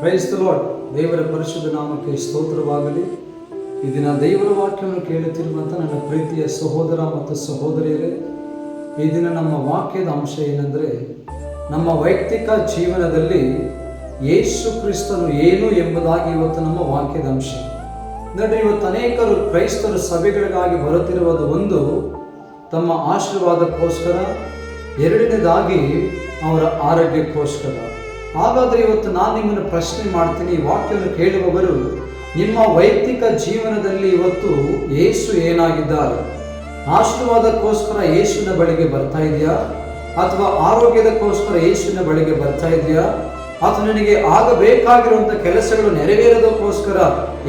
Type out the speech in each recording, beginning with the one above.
Price the lord. ದೇವರ ಪರಿಶುದ್ಧ ನಾಮಕ್ಕೆ ಸ್ತೋತ್ರವಾಗಲಿ. ಈ ದಿನ ದೇವರ ವಾಕ್ಯವನ್ನು ಕೇಳುತ್ತಿರುವಂಥ ನನ್ನ ಪ್ರೀತಿಯ ಸಹೋದರ ಮತ್ತು ಸಹೋದರಿಯರೇ, ಈ ದಿನ ನಮ್ಮ ವಾಕ್ಯದ ಅಂಶ ಏನೆಂದರೆ, ನಮ್ಮ ವೈಯಕ್ತಿಕ ಜೀವನದಲ್ಲಿ ಯೇಸು ಕ್ರಿಸ್ತನು ಏನು ಎಂಬುದಾಗಿ ಇವತ್ತು ನಮ್ಮ ವಾಕ್ಯದ ಅಂಶ. ನೋಡಿ, ಇವತ್ತು ಅನೇಕರು ಕ್ರೈಸ್ತರು ಸಭೆಗಳಿಗಾಗಿ ಬರುತ್ತಿರುವುದು ಒಂದು ತಮ್ಮ ಆಶೀರ್ವಾದಕ್ಕೋಸ್ಕರ, ಎರಡನೇದಾಗಿ ಅವರ ಆರೋಗ್ಯಕ್ಕೋಸ್ಕರ. ಹಾಗಾದರೆ ಇವತ್ತು ನಾನು ನಿಮ್ಮನ್ನು ಪ್ರಶ್ನೆ ಮಾಡ್ತೀನಿ, ಈ ವಾಕ್ಯವನ್ನು ಕೇಳುವವರು ನಿಮ್ಮ ವೈಯಕ್ತಿಕ ಜೀವನದಲ್ಲಿ ಇವತ್ತು ಯೇಸು ಏನಾಗಿದ್ದಾರೆ? ಆಶೀರ್ವಾದಕ್ಕೋಸ್ಕರ ಯೇಸುವಿನ ಬಳಿಗೆ ಬರ್ತಾ ಇದೆಯಾ, ಅಥವಾ ಆರೋಗ್ಯದಕ್ಕೋಸ್ಕರ ಯೇಸುವಿನ ಬಳಿಗೆ ಬರ್ತಾ ಇದೆಯಾ, ಅಥವಾ ನನಗೆ ಆಗಬೇಕಾಗಿರುವಂಥ ಕೆಲಸಗಳು ನೆರವೇರೋದಕ್ಕೋಸ್ಕರ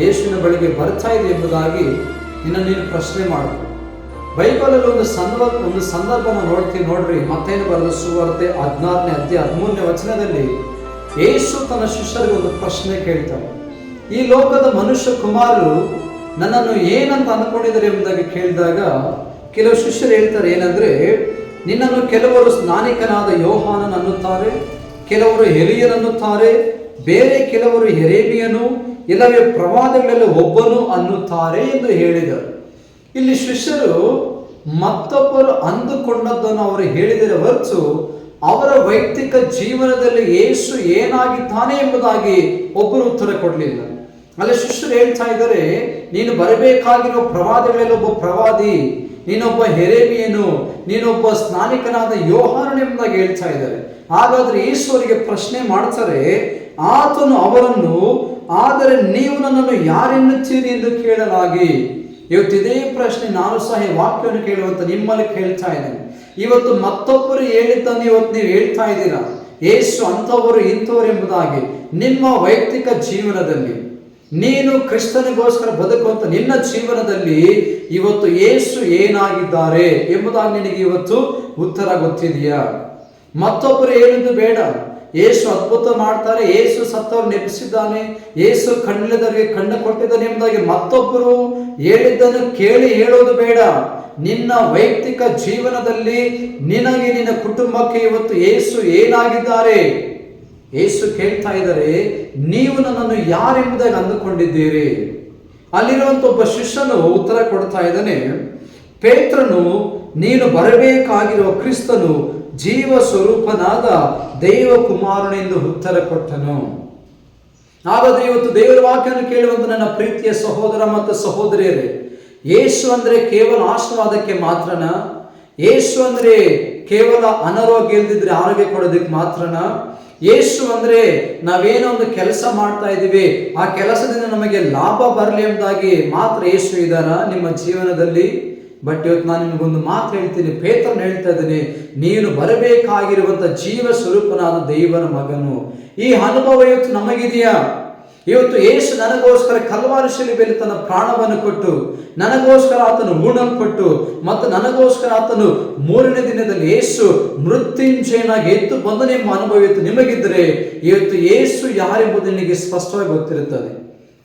ಯೇಸುವಿನ ಬಳಿಗೆ ಬರ್ತಾ ಇದೆ ಎಂಬುದಾಗಿ ನೀನು ಪ್ರಶ್ನೆ ಮಾಡು. ಬೈಬಲಲ್ಲಿ ಒಂದು ಸಂದರ್ಭನ ನೋಡ್ರಿ. ಮತ್ತೇನು ಬರೆದ ಸುವಾರ್ತೆ 16ನೇ ಅಧ್ಯಾಯ 13ನೇ ವಚನದಲ್ಲಿ ಯೇಸು ತನ್ನ ಶಿಷ್ಯರಿಗೆ ಒಂದು ಪ್ರಶ್ನೆ ಕೇಳ್ತಾರೆ. ಈ ಲೋಕದ ಮನುಷ್ಯ ಕುಮಾರರು ನನ್ನನ್ನು ಏನಂತ ಅಂದ್ಕೊಂಡಿದ್ದಾರೆ ಎಂಬುದಾಗಿ ಕೇಳಿದಾಗ ಕೆಲವು ಶಿಷ್ಯರು ಹೇಳ್ತಾರೆ ಏನಂದ್ರೆ, ನಿನ್ನನ್ನು ಕೆಲವರು ಸ್ನಾನಿಕನಾದ ಯೋಹಾನನ್ ಅನ್ನುತ್ತಾರೆ, ಕೆಲವರು ಎಲೀಯನನ್ನುತ್ತಾರೆ, ಬೇರೆ ಕೆಲವರು ಯೆರೆಮೀಯನು, ಇಲ್ಲವೇ ಪ್ರವಾದಿಗಳಲ್ಲಿ ಒಬ್ಬನು ಅನ್ನುತ್ತಾರೆ ಎಂದು ಹೇಳಿದರು. ಇಲ್ಲಿ ಶಿಷ್ಯರು ಮತ್ತೊಬ್ಬರು ಅಂದುಕೊಂಡದ್ದನ್ನು ಅವರು ಹೇಳಿದರೆ ಹೊರತು ಅವರ ವೈಯಕ್ತಿಕ ಜೀವನದಲ್ಲಿ ಯೇಸು ಏನಾಗಿದ್ದಾನೆ ಎಂಬುದಾಗಿ ಒಬ್ಬರು ಉತ್ತರ ಕೊಡಲಿಲ್ಲ. ಅಲ್ಲಿ ಶಿಷ್ಯರು ಹೇಳ್ತಾ ಇದ್ದಾರೆ, ನೀನು ಬರಬೇಕಾಗಿರುವ ಪ್ರವಾದಿಗಳಲ್ಲಿ ಒಬ್ಬ ಪ್ರವಾದಿ, ನೀನೊಬ್ಬ ಯೆರೆಮೀಯನು, ನೀನೊಬ್ಬ ಸ್ನಾನಿಕನಾದ ಯೋಹಾನನ್ ಎಂಬುದಾಗಿ ಹೇಳ್ತಾ ಇದ್ದಾರೆ. ಹಾಗಾದ್ರೆ ಯೇಸು ಅವರಿಗೆ ಪ್ರಶ್ನೆ ಮಾಡ್ತಾರೆ, ಆತನು ಅವರನ್ನು, ಆದರೆ ನೀವು ನನ್ನನ್ನು ಯಾರೆನ್ನುತ್ತೀರಿ ಎಂದು ಕೇಳಲಾಗಿ. ಇವತ್ತು ಇದೇ ಪ್ರಶ್ನೆ ನಾನು ಸಹ ಈ ವಾಕ್ಯವನ್ನು ಕೇಳುವಂತ ನಿಮ್ಮಲ್ಲಿ ಕೇಳ್ತಾ ಇದ್ದೇನೆ. ಇವತ್ತು ಮತ್ತೊಬ್ಬರು ಹೇಳಿದ್ದನ್ನು ಇವತ್ತು ನೀವು ಹೇಳ್ತಾ ಇದ್ದೀರಾ, ಯೇಸು ಅಂಥವರು ಇಂಥವರು ಎಂಬುದಾಗಿ. ನಿಮ್ಮ ವೈಯಕ್ತಿಕ ಜೀವನದಲ್ಲಿ ನೀನು ಕ್ರಿಸ್ತನಿಗೋಸ್ಕರ ಬದುಕುವಂತ ನಿನ್ನ ಜೀವನದಲ್ಲಿ ಇವತ್ತು ಯೇಸು ಏನಾಗಿದ್ದಾರೆ ಎಂಬುದಾಗಿ ನಿನಗೆ ಇವತ್ತು ಉತ್ತರ ಗೊತ್ತಿದೆಯಾ? ಮತ್ತೊಬ್ಬರು ಹೇಳಿದ್ದು ಬೇಡ. ಯೇಸು ಅದ್ಭುತ ಮಾಡ್ತಾರೆ, ಯೇಸು ಸತ್ತವರು ನೆಪಿಸಿದ್ದಾನೆ, ಯೇಸು ಕಣ್ಣಿಲ್ಲದವರಿಗೆ ಕಣ್ಣು ಕೊಟ್ಟಿದ್ದಾನೆ ಎಂಬುದಾಗಿ ಮತ್ತೊಬ್ಬರು ಹೇಳಿದ್ದನ್ನು ಕೇಳಿ ಹೇಳೋದು ಬೇಡ. ನಿನ್ನ ವೈಯಕ್ತಿಕ ಜೀವನದಲ್ಲಿ ನಿನಗೆ, ನಿನ್ನ ಕುಟುಂಬಕ್ಕೆ ಇವತ್ತು ಯೇಸು ಏನಾಗಿದ್ದಾರೆ? ಯೇಸು ಕೇಳ್ತಾ ಇದ್ದಾರೆ, ನೀವು ನನ್ನನ್ನು ಯಾರೆಂಬುದಾಗಿ ಅಂದುಕೊಂಡಿದ್ದೀರಿ? ಅಲ್ಲಿರುವಂತ ಒಬ್ಬ ಶಿಷ್ಯನು ಉತ್ತರ ಕೊಡ್ತಾ ಇದ್ದಾನೆ, ಪೇತ್ರನು, ನೀನು ಬರಬೇಕಾಗಿರುವ ಕ್ರಿಸ್ತನು ಜೀವ ಸ್ವರೂಪನಾದ ದೈವ ಕುಮಾರನೆಂದು ಉತ್ತರ ಕೊಟ್ಟನು. ಹಾಗಾದ್ರೆ ಇವತ್ತು ದೇವರ ವಾಕ್ಯವನ್ನು ಕೇಳುವಂತ ನನ್ನ ಪ್ರೀತಿಯ ಸಹೋದರ ಮತ್ತು ಸಹೋದರಿಯರೇ, ಯೇಸು ಅಂದ್ರೆ ಕೇವಲ ಆಶೀರ್ವಾದಕ್ಕೆ ಮಾತ್ರನಾ? ಯೇಸು ಅಂದ್ರೆ ಕೇವಲ ಅನಾರೋಗ್ಯ ಇಲ್ದಿದ್ರೆ ಆರೋಗ್ಯ ಕೊಡೋದಕ್ಕೆ ಮಾತ್ರನಾ? ಯೇಸು ಅಂದ್ರೆ ನಾವೇನೋ ಒಂದು ಕೆಲಸ ಮಾಡ್ತಾ ಇದ್ದೀವಿ, ಆ ಕೆಲಸದಿಂದ ನಮಗೆ ಲಾಭ ಬರಲಿ ಎಂಬುದಾಗಿ ಮಾತ್ರ ಯೇಸು ಇದ್ದಾರ ನಿಮ್ಮ ಜೀವನದಲ್ಲಿ? ಬಟ್ ಇವತ್ತು ನಾನು ನಿಮಗೊಂದು ಮಾತು ಹೇಳ್ತೀನಿ, ಪೇತ್ರನು ಹೇಳ್ತಾ ಇದ್ದೀನಿ, ನೀನು ಬರಬೇಕಾಗಿರುವಂತ ಜೀವ ಸ್ವರೂಪನಾದ ದೇವರ ಮಗನು. ಈ ಅನುಭವ ಇವತ್ತು ನಮಗಿದೆಯಾ? ಇವತ್ತು ಯೇಸು ನನಗೋಸ್ಕರ ಕಲ್ವಾರಿ ಶಿಲುಬೆಯಲ್ಲಿ ತನ್ನ ಪ್ರಾಣವನ್ನು ಕೊಟ್ಟು, ನನಗೋಸ್ಕರ ಆತನು ಹೂಣಲ್ಪಟ್ಟು, ಮತ್ತು ನನಗೋಸ್ಕರ ಆತನು 3ನೇ ದಿನದಲ್ಲಿ ಯೇಸು ಮೃತ್ಯುಂಜಯನಾಗಿ ಎದ್ದು ಬಂದನೆಂಬ ಅನುಭವ ಇವತ್ತು ನಿಮಗಿದ್ರೆ, ಇವತ್ತು ಯೇಸು ಯಾರೆಂಬುದು ನಿನಗೆ ಸ್ಪಷ್ಟವಾಗಿ ಗೊತ್ತಿರುತ್ತದೆ.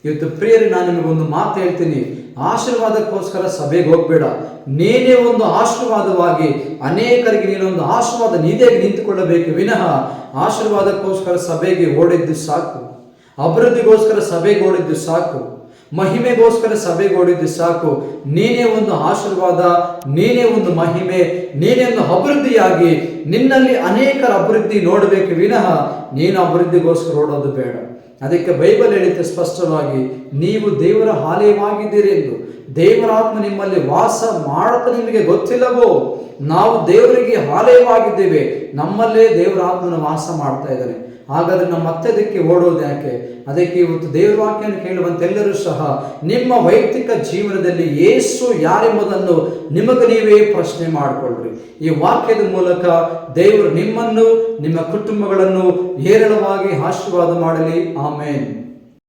ಇವತ್ತು ಪ್ರಿಯರೇ, ನಾನು ನಿಮಗೊಂದು ಮಾತು ಹೇಳ್ತೀನಿ, ಆಶೀರ್ವಾದಕ್ಕೋಸ್ಕರ ಸಭೆಗೆ ಹೋಗ್ಬೇಡ. ನೀನೇ ಒಂದು ಆಶೀರ್ವಾದವಾಗಿ ಅನೇಕರಿಗೆ ನೀನೊಂದು ಆಶೀರ್ವಾದ ನೀತಿಯಾಗಿ ನಿಂತುಕೊಳ್ಳಬೇಕು ವಿನಃ ಆಶೀರ್ವಾದಕ್ಕೋಸ್ಕರ ಸಭೆಗೆ ಓಡಿದ್ದು ಸಾಕು, ಅಭಿವೃದ್ಧಿಗೋಸ್ಕರ ಸಭೆಗೆ ಓಡಿದ್ದು ಸಾಕು, ಮಹಿಮೆಗೋಸ್ಕರ ಸಭೆಗೆ ಓಡಿದ್ದು ಸಾಕು. ನೀನೇ ಒಂದು ಆಶೀರ್ವಾದ, ನೀನೇ ಒಂದು ಮಹಿಮೆ, ನೀನೇ ಒಂದು ಅಭಿವೃದ್ಧಿಯಾಗಿ ನಿನ್ನಲ್ಲಿ ಅನೇಕರ ಅಭಿವೃದ್ಧಿ ನೋಡಬೇಕು ವಿನಃ ನೀನು ಅಭಿವೃದ್ಧಿಗೋಸ್ಕರ ಓಡೋದು ಬೇಡ. ಅದಕ್ಕೆ ಬೈಬಲ್ ಹೇಳುತ್ತೆ ಸ್ಪಷ್ಟವಾಗಿ, ನೀವು ದೇವರ ಆಲಯವಾಗಿದ್ದೀರಿ ಎಂದು. ದೇವರ ಆತ್ಮ ನಿಮ್ಮಲ್ಲಿ ವಾಸ ಮಾಡುತ್ತ ನಿಮಗೆ ಗೊತ್ತಿಲ್ಲವೋ? ನಾವು ದೇವರಿಗೆ ಆಲಯವಾಗಿದ್ದೇವೆ, ನಮ್ಮಲ್ಲೇ ದೇವರ ಆತ್ಮನ ವಾಸ ಮಾಡ್ತಾ ಇದ್ದಾನೆ. ಹಾಗಾದ್ರೆ ನಮ್ಮ ಮತ್ತೆ ಅದಕ್ಕೆ ಓಡೋದು ಯಾಕೆ? ಅದಕ್ಕೆ ಇವತ್ತು ದೇವರ ವಾಕ್ಯವನ್ನು ಕೇಳುವಂತೆಲ್ಲರೂ ಸಹ ನಿಮ್ಮ ವೈಯಕ್ತಿಕ ಜೀವನದಲ್ಲಿ ಯೇಸು ಯಾರೆಂಬುದನ್ನು ನಿಮಗೆ ನೀವೇ ಪ್ರಶ್ನೆ ಮಾಡಿಕೊಳ್ಳ್ರಿ. ಈ ವಾಕ್ಯದ ಮೂಲಕ ದೇವರು ನಿಮ್ಮನ್ನು, ನಿಮ್ಮ ಕುಟುಂಬಗಳನ್ನು ಹೇರಳವಾಗಿ ಆಶೀರ್ವಾದ ಮಾಡಲಿ. ಆಮೇನ್.